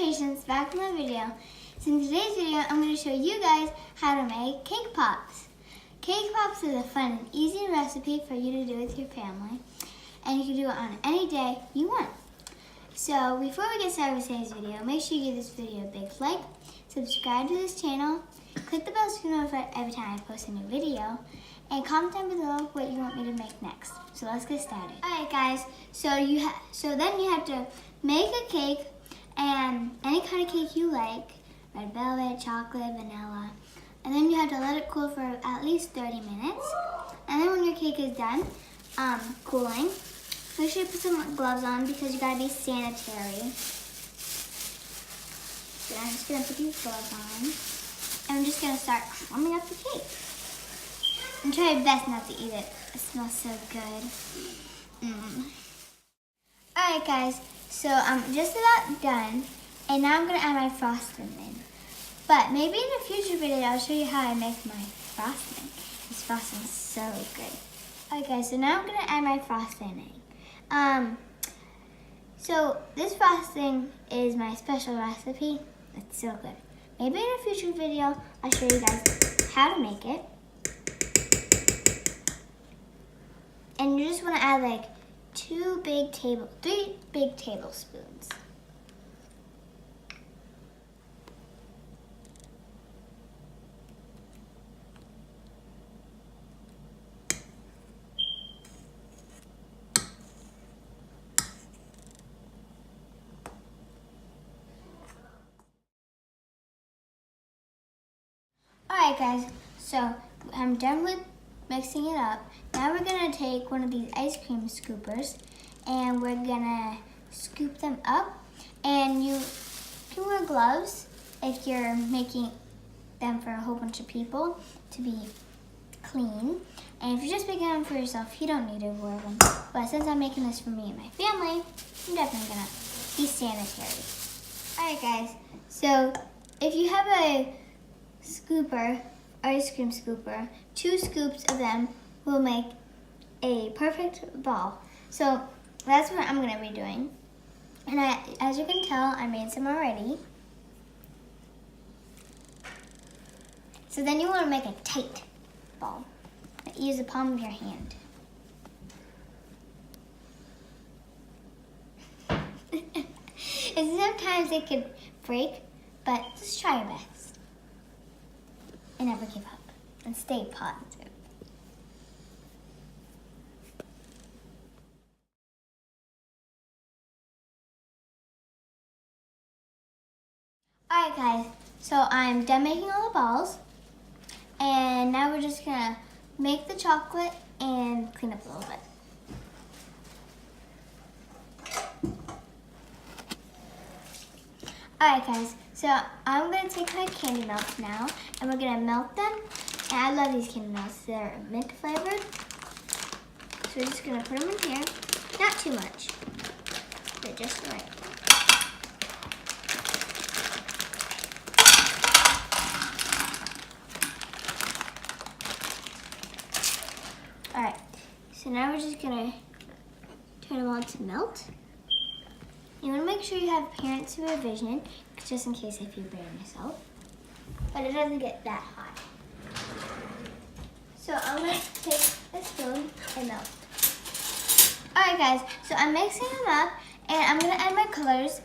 patience, back in my video. So in today's video, I'm going to show you guys how to make cake pops. Cake pops is a fun and easy recipe for you to do with your family. And you can do it on any day you want. So before we get started with today's video, make sure you give this video a big like, subscribe to this channel, click the bell so you're notified every time I post a new video, and comment down below what you want me to make next. So let's get started. Alright guys, so then you have to make a cake, and any kind of cake you like, red velvet, chocolate, vanilla, and then you have to let it cool for at least 30 minutes. And then when your cake is done cooling, make sure you put some gloves on because you gotta be sanitary. So I'm just gonna put these gloves on, and I'm just gonna start warming up the cake. And try your best not to eat it. It smells so good. Alright guys, so I'm just about done, and now I'm gonna add my frosting in. But maybe in a future video I'll show you how I make my frosting. This frosting is so good. Alright guys, so now I'm gonna add my frosting in. So this frosting is my special recipe. It's so good. Maybe in a future video I'll show you guys how to make it. And you just want to add like 3 big tablespoons. Alright guys, so I'm done with mixing it up. Now we're gonna take one of these ice cream scoopers and we're gonna scoop them up. And you can wear gloves if you're making them for a whole bunch of people to be clean. And if you're just making them for yourself, you don't need to wear them. But since I'm making this for me and my family, I'm definitely gonna be sanitary. Alright guys, so if you have a scooper, ice cream scooper, 2 scoops of them will make a perfect ball. So that's what I'm gonna be doing. And as you can tell, I made some already. So then you wanna make a tight ball. Use the palm of your hand. And sometimes it could break, but just try your best. And never give up. And stay positive. Alright guys, so I'm done making all the balls. And now we're just gonna make the chocolate and clean up a little bit. Alright guys, so I'm going to take my candy melts now, and we're going to melt them. And I love these candy melts, they're mint flavored. So we're just going to put them in here, not too much, but just right. Alright, so now we're just going to turn them on to melt. You want to make sure you have parent supervision, just in case if you burn yourself. But it doesn't get that hot. So I'm going to take a spoon and melt. Alright guys, so I'm mixing them up, and I'm going to add my colors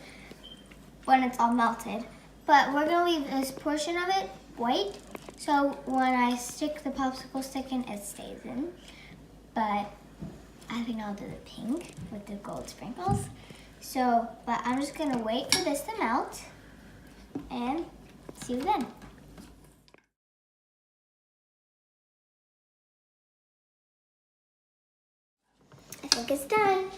when it's all melted. But we're going to leave this portion of it white, so when I stick the popsicle stick in, it stays in. But I think I'll do the pink with the gold sprinkles. So, but I'm just gonna wait for this to melt and see you then. I think it's done.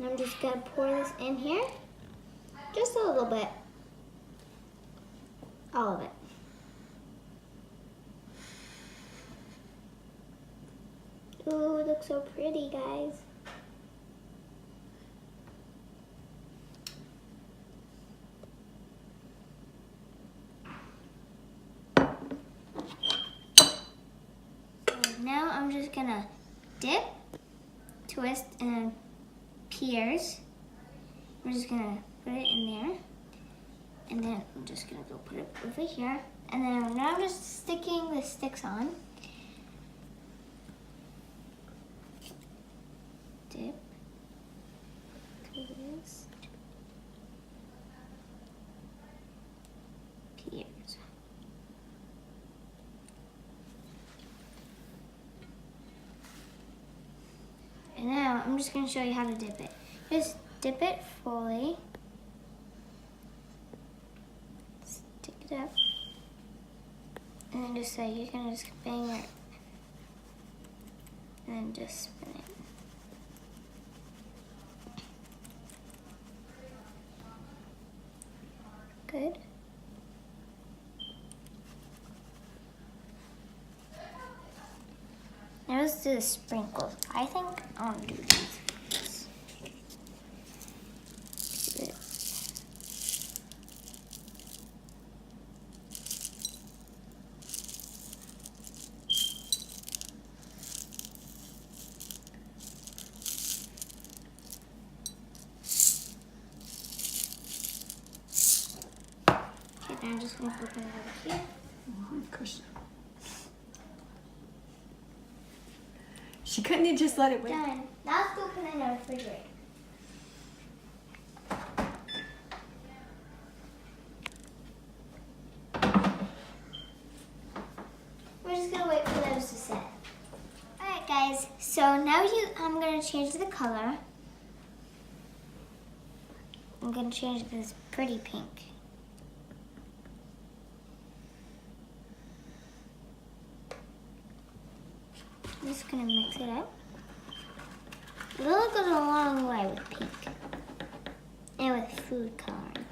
And I'm just gonna pour this in here. Just a little bit. All of it. Ooh, it looks so pretty, guys. Now I'm just gonna dip, twist, and pears. I'm just gonna put it in there. And then I'm just gonna go put it over here. And then now I'm just sticking the sticks on. Dip, twist, pears. And now I'm just gonna show you how to dip it. Just dip it fully. Stick it up. And then just you're gonna just bang it. And then just spin it. Good. Now let's do the sprinkles. I think I want to do these. Okay, now I'm just going to put it over here. Christian. She couldn't have just let it wait. Done. Now let's go put it in the refrigerator. We're just gonna wait for those to set. Alright guys, so now I'm gonna change the color. I'm gonna change this pretty pink. I'm just gonna mix it up. Yellow goes a long way with pink and with food coloring.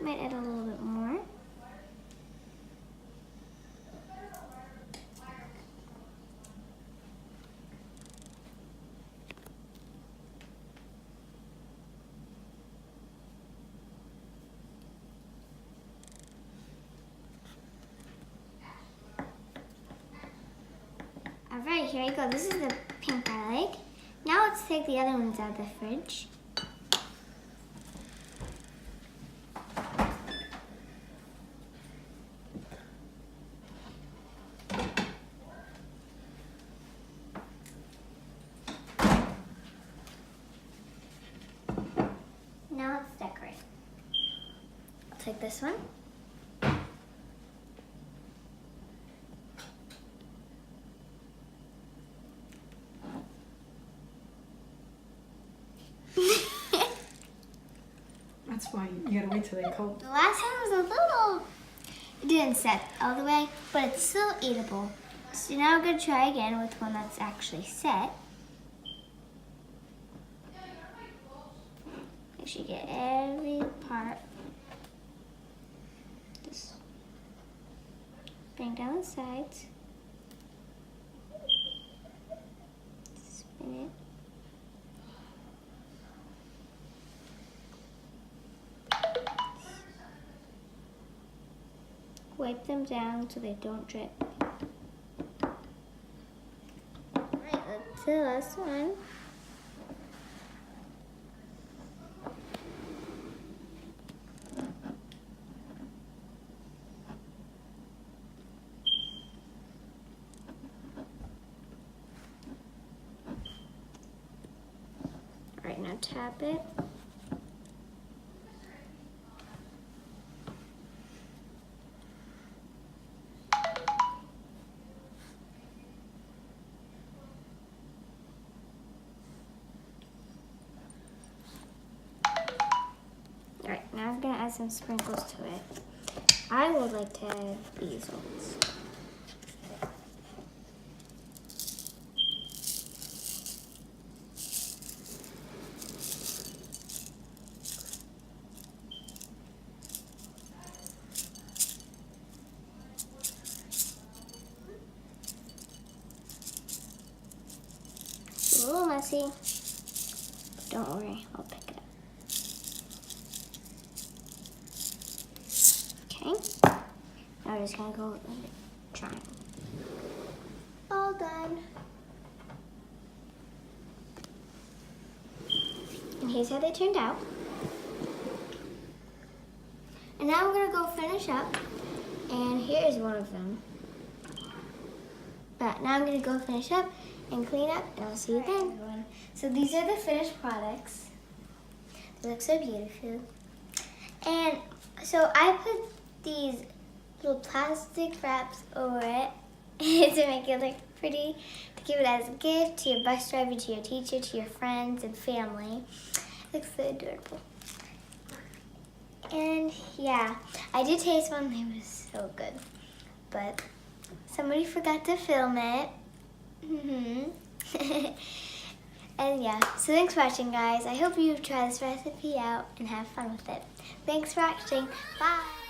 Might add a little bit more. Alright, here you go. This is the pink I like. Now let's take the other ones out of the fridge. Now let's decorate. I'll take this one. That's why you gotta wait till they cold. The last one was a little, it didn't set all the way, but it's still eatable. So now I'm gonna try again with one that's actually set. Make sure you get every part. Just bring down the sides. Spin it. Wipe them down so they don't drip. Alright, that's the last one. Alright, now tap it. Alright, now I'm gonna add some sprinkles to it. I would like to add these ones. messy. Don't worry, I'll pick it up. Okay. Now we're just gonna go with the triangle. All done. And here's how they turned out. And now we're gonna go finish up. And here is one of them. But now I'm gonna go finish up and clean up, and I'll see you then. So these are the finished products. They look so beautiful. And so I put these little plastic wraps over it to make it look pretty, to give it as a gift to your bus driver, to your teacher, to your friends and family. It looks so adorable. And yeah, I did taste one. It was so good. But somebody forgot to film it. And yeah, so thanks for watching, guys. I hope you try this recipe out and have fun with it. Thanks for watching. Bye.